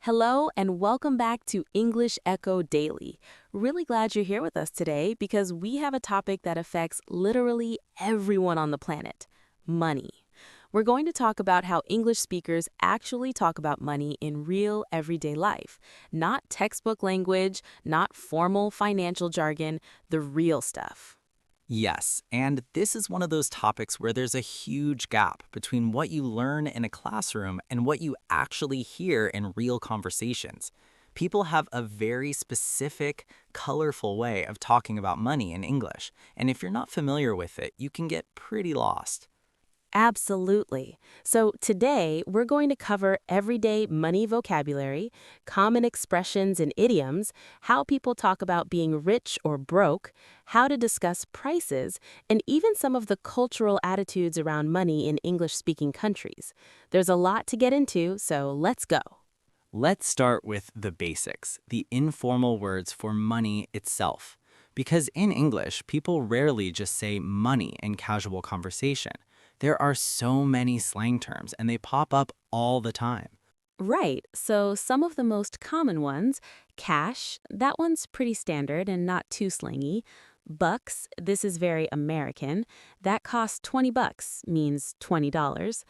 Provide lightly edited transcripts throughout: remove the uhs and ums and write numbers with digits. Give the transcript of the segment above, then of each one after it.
Hello and welcome back to English Echo Daily. Really glad you're here with us today because we have a topic that affects literally everyone on the planet: money. We're going to talk about how English speakers actually talk about money in real everyday life. Not textbook language, not formal financial jargon, the real stuff. Yes, and this is one of those topics where there's a huge gap between what you learn in a classroom and what you actually hear in real conversations. People have a very specific, colorful way of talking about money in English, and if you're not familiar with it, you can get pretty lost. Absolutely. So today, we're going to cover everyday money vocabulary, common expressions and idioms, how people talk about being rich or broke, how to discuss prices, and even some of the cultural attitudes around money in English-speaking countries. There's a lot to get into, so let's go. Let's start with the basics, the informal words for money itself. Because in English, people rarely just say money in casual conversation. There are so many slang terms, and they pop up all the time. Right, so some of the most common ones: cash, that one's pretty standard and not too slangy. Bucks, this is very American. That costs 20 bucks, means $20.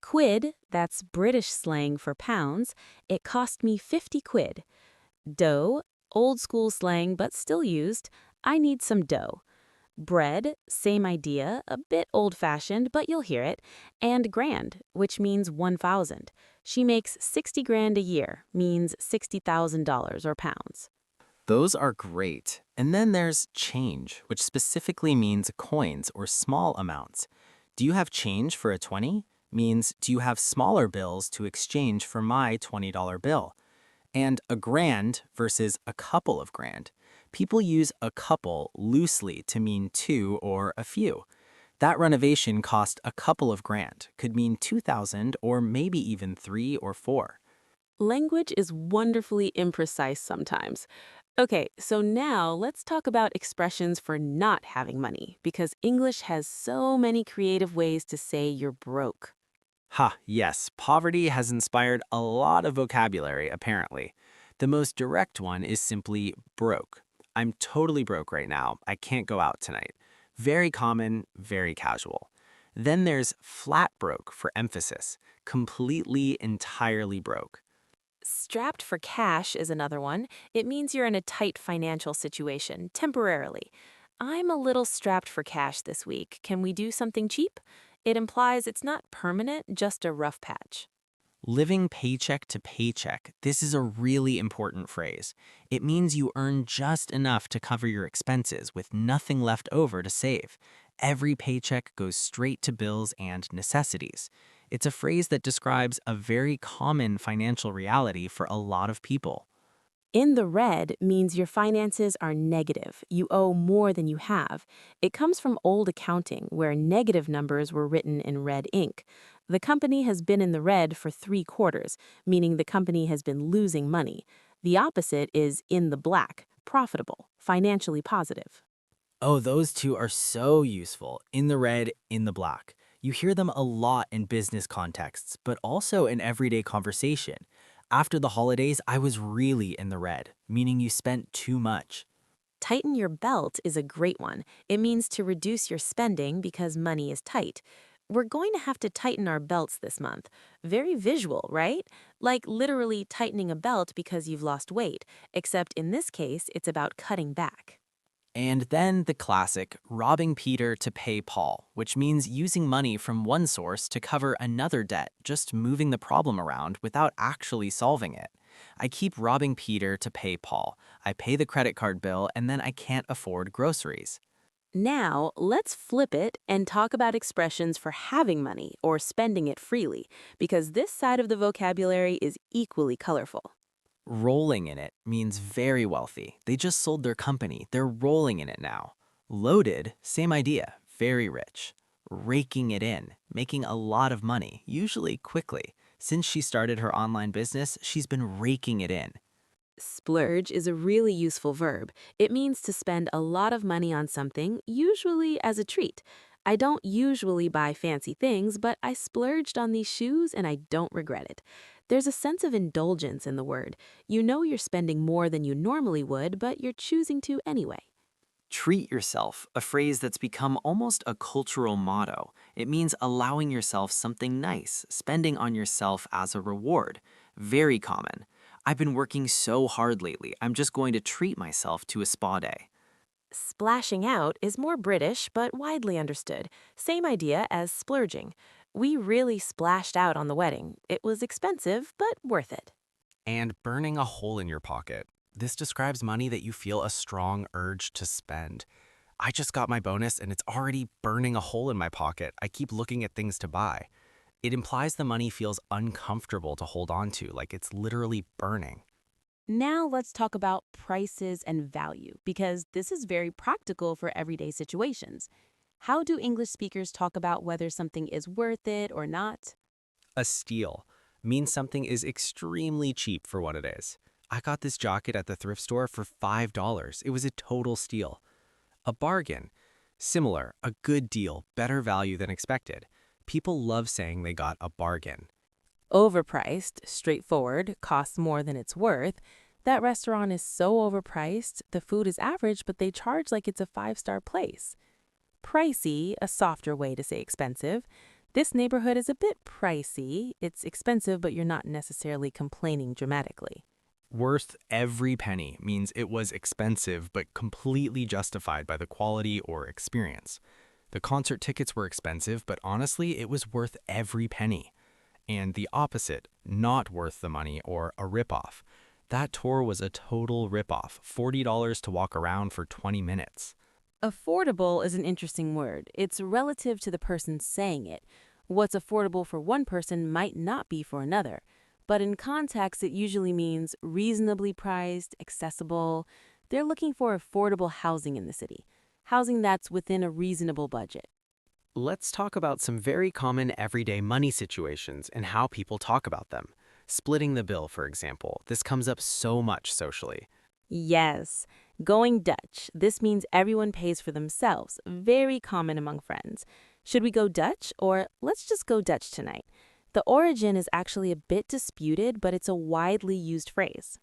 Quid, that's British slang for pounds. It cost me 50 quid. Dough, old school slang but still used. I need some dough. Bread, same idea, a bit old-fashioned, but you'll hear it. And grand, which means 1,000. She makes 60 grand a year, means $60,000 or pounds. Those are great. And then there's change, which specifically means coins or small amounts. Do you have change for a 20? Means, do you have smaller bills to exchange for my $20 bill? And a grand versus a couple of grand. People use a couple loosely to mean two or a few. That renovation cost a couple of grand, could mean 2,000 or maybe even three or four. Language is wonderfully imprecise sometimes. Okay, so now let's talk about expressions for not having money, because English has so many creative ways to say you're broke. Ha, yes, poverty has inspired a lot of vocabulary, apparently. The most direct one is simply broke. I'm totally broke right now. I can't go out tonight. Very common, very casual. Then there's flat broke for emphasis, completely, entirely broke. Strapped for cash is another one. It means you're in a tight financial situation, temporarily. I'm a little strapped for cash this week. Can we do something cheap? It implies it's not permanent, just a rough patch. Living paycheck to paycheck, this is a really important phrase. It means you earn just enough to cover your expenses with nothing left over to save. Every paycheck goes straight to bills and necessities. It's a phrase that describes a very common financial reality for a lot of people. In the red means your finances are negative. You owe more than you have. It comes from old accounting, where negative numbers were written in red ink. The company has been in the red for 3 quarters, meaning the company has been losing money. The opposite is in the black, profitable, financially positive. Oh, those two are so useful. In the red, in the black. You hear them a lot in business contexts, but also in everyday conversation. After the holidays, I was really in the red, meaning you spent too much. Tighten your belt is a great one. It means to reduce your spending because money is tight. We're going to have to tighten our belts this month. Very visual, right? Like literally tightening a belt because you've lost weight, except in this case, it's about cutting back. And then the classic, robbing Peter to pay Paul, which means using money from one source to cover another debt, just moving the problem around without actually solving it. I keep robbing Peter to pay Paul. I pay the credit card bill and then I can't afford groceries. Now, let's flip it and talk about expressions for having money or spending it freely, because this side of the vocabulary is equally colorful. Rolling in it means very wealthy. They just sold their company. They're rolling in it now. Loaded, same idea, very rich. Raking it in, making a lot of money, usually quickly. Since she started her online business, she's been raking it in. Splurge is a really useful verb. It means to spend a lot of money on something, usually as a treat. I don't usually buy fancy things, but I splurged on these shoes and I don't regret it. There's a sense of indulgence in the word. You know you're spending more than you normally would, but you're choosing to anyway. Treat yourself, a phrase that's become almost a cultural motto. It means allowing yourself something nice, spending on yourself as a reward. Very common. I've been working so hard lately, I'm just going to treat myself to a spa day. Splashing out is more British but widely understood. Same idea as splurging. We really splashed out on the wedding. It was expensive, but worth it. And burning a hole in your pocket. This describes money that you feel a strong urge to spend. I just got my bonus and it's already burning a hole in my pocket. I keep looking at things to buy. It implies the money feels uncomfortable to hold on to, like it's literally burning. Now let's talk about prices and value, because this is very practical for everyday situations. How do English speakers talk about whether something is worth it or not? A steal means something is extremely cheap for what it is. I got this jacket at the thrift store for $5. It was a total steal. A bargain. Similar, a good deal, better value than expected. People love saying they got a bargain. Overpriced, straightforward, costs more than it's worth. That restaurant is so overpriced, the food is average, but they charge like it's a five-star place. Pricey, a softer way to say expensive. This neighborhood is a bit pricey. It's expensive, but you're not necessarily complaining dramatically. Worth every penny means it was expensive but completely justified by the quality or experience. The concert tickets were expensive, but honestly, it was worth every penny. And the opposite, not worth the money or a ripoff. That tour was a total ripoff, $40 to walk around for 20 minutes. Affordable is an interesting word. It's relative to the person saying it. What's affordable for one person might not be for another. But in context, it usually means reasonably priced, accessible. They're looking for affordable housing in the city, housing that's within a reasonable budget. Let's talk about some very common everyday money situations and how people talk about them. Splitting the bill, for example. This comes up so much socially. Yes, going Dutch. This means everyone pays for themselves. Very common among friends. Should we go Dutch or let's just go Dutch tonight? The origin is actually a bit disputed, but it's a widely used phrase.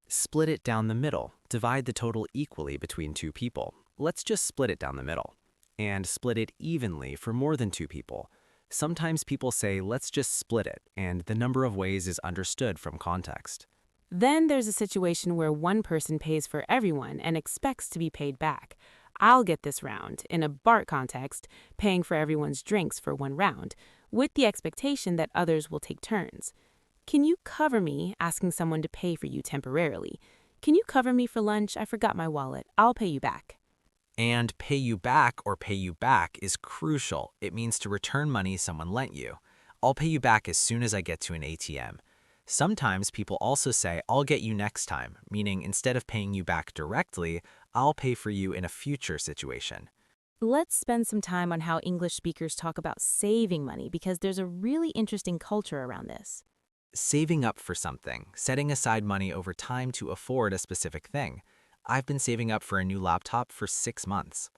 Split it down the middle. Divide the total equally between two people. Let's just split it down the middle. And split it evenly for more than two people. Sometimes people say, let's just split it, and the number of ways is understood from context. Then there's a situation where one person pays for everyone and expects to be paid back. I'll get this round, in a BART context, paying for everyone's drinks for one round, with the expectation that others will take turns. Can you cover me asking someone to pay for you temporarily? Can you cover me for lunch? I forgot my wallet. I'll pay you back. And pay you back or pay you back is crucial. It means to return money someone lent you. I'll pay you back as soon as I get to an ATM. Sometimes people also say, I'll get you next time, meaning instead of paying you back directly, I'll pay for you in a future situation. Let's spend some time on how English speakers talk about saving money because there's a really interesting culture around this. Saving up for something, setting aside money over time to afford a specific thing. I've been saving up for a new laptop for 6 months.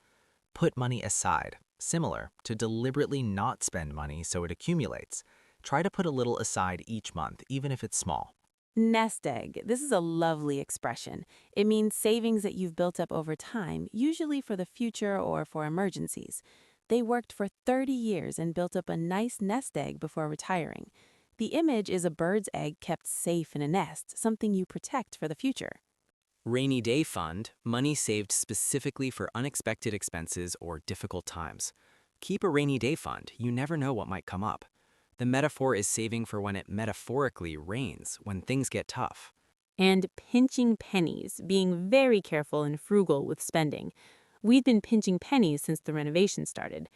Put money aside, similar to deliberately not spend money so it accumulates. Try to put a little aside each month, even if it's small. Nest egg. This is a lovely expression. It means savings that you've built up over time, usually for the future or for emergencies. They worked for 30 years and built up a nice nest egg before retiring. The image is a bird's egg kept safe in a nest, something you protect for the future. Rainy day fund, money saved specifically for unexpected expenses or difficult times. Keep a rainy day fund, you never know what might come up. The metaphor is saving for when it metaphorically rains, when things get tough. And pinching pennies, being very careful and frugal with spending. We've been pinching pennies since the renovation started.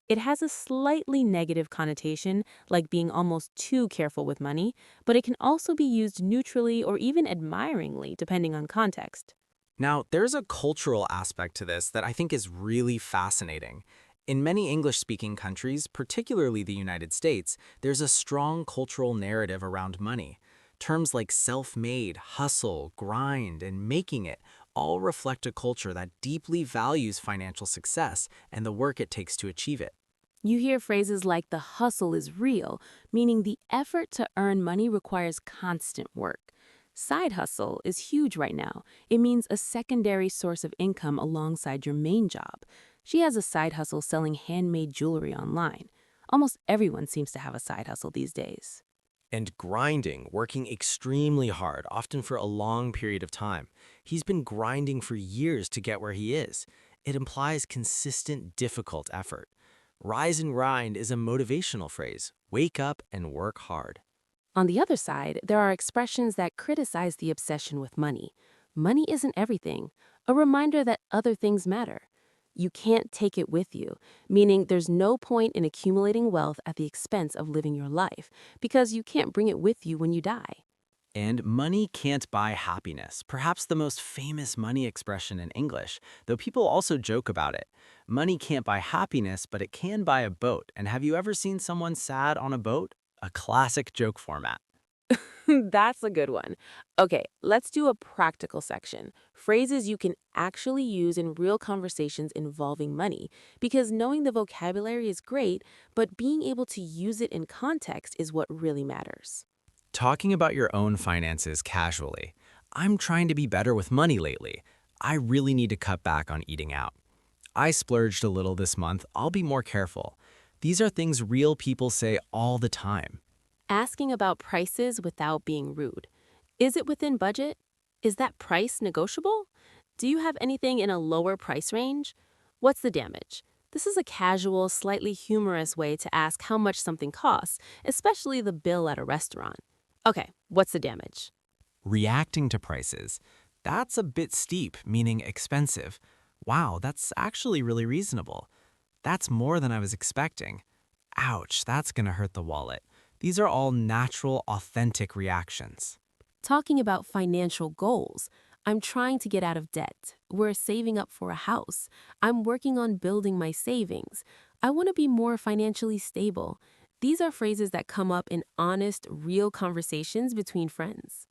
It has a slightly negative connotation, like being almost too careful with money, but it can also be used neutrally or even admiringly, depending on context. Now, there's a cultural aspect to this that I think is really fascinating. In many English-speaking countries, particularly the United States, there's a strong cultural narrative around money. Terms like self-made, hustle, grind, and making it all reflect a culture that deeply values financial success and the work it takes to achieve it. You hear phrases like the hustle is real, meaning the effort to earn money requires constant work. Side hustle is huge right now. It means a secondary source of income alongside your main job. She has a side hustle selling handmade jewelry online. Almost everyone seems to have a side hustle these days. And grinding, working extremely hard, often for a long period of time. He's been grinding for years to get where he is. It implies consistent, difficult effort. Rise and grind is a motivational phrase. Wake up and work hard. On the other side, there are expressions that criticize the obsession with money. Money isn't everything, a reminder that other things matter. You can't take it with you, meaning there's no point in accumulating wealth at the expense of living your life, because you can't bring it with you when you die. And money can't buy happiness, perhaps the most famous money expression in English, though people also joke about it. Money can't buy happiness, but it can buy a boat. And have you ever seen someone sad on a boat? A classic joke format. That's a good one. Okay, let's do a practical section. Phrases you can actually use in real conversations involving money. Because knowing the vocabulary is great, but being able to use it in context is what really matters. Talking about your own finances casually. I'm trying to be better with money lately. I really need to cut back on eating out. I splurged a little this month. I'll be more careful. These are things real people say all the time. Asking about prices without being rude. Is it within budget? Is that price negotiable? Do you have anything in a lower price range? What's the damage? This is a casual, slightly humorous way to ask how much something costs, especially the bill at a restaurant. Okay, what's the damage? Reacting to prices. That's a bit steep, meaning expensive. Wow, that's actually really reasonable. That's more than I was expecting. Ouch, that's gonna hurt the wallet. These are all natural, authentic reactions. Talking about financial goals. I'm trying to get out of debt. We're saving up for a house. I'm working on building my savings. I want to be more financially stable. These are phrases that come up in honest, real conversations between friends.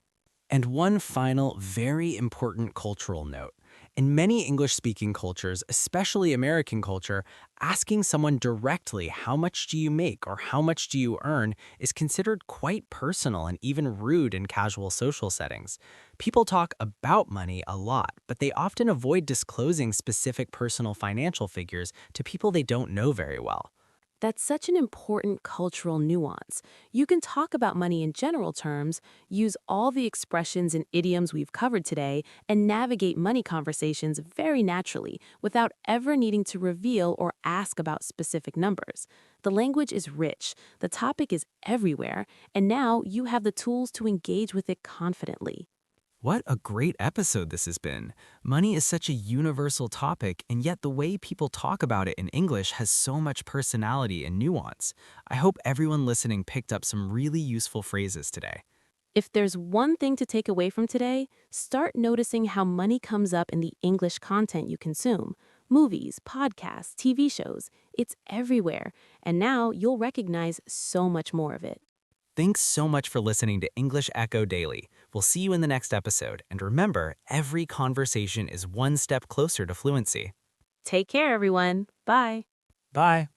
And one final, very important cultural note. In many English-speaking cultures, especially American culture, asking someone directly how much do you make or how much do you earn is considered quite personal and even rude in casual social settings. People talk about money a lot, but they often avoid disclosing specific personal financial figures to people they don't know very well. That's such an important cultural nuance. You can talk about money in general terms, use all the expressions and idioms we've covered today, and navigate money conversations very naturally without ever needing to reveal or ask about specific numbers. The language is rich, the topic is everywhere, and now you have the tools to engage with it confidently. What a great episode this has been. Money is such a universal topic, and yet the way people talk about it in English has so much personality and nuance. I hope everyone listening picked up some really useful phrases today. If there's one thing to take away from today, start noticing how money comes up in the English content you consume. Movies, podcasts, TV shows, it's everywhere. And now you'll recognize so much more of it. Thanks so much for listening to English Echo Daily. We'll see you in the next episode, and remember, every conversation is one step closer to fluency. Take care, everyone. Bye. Bye.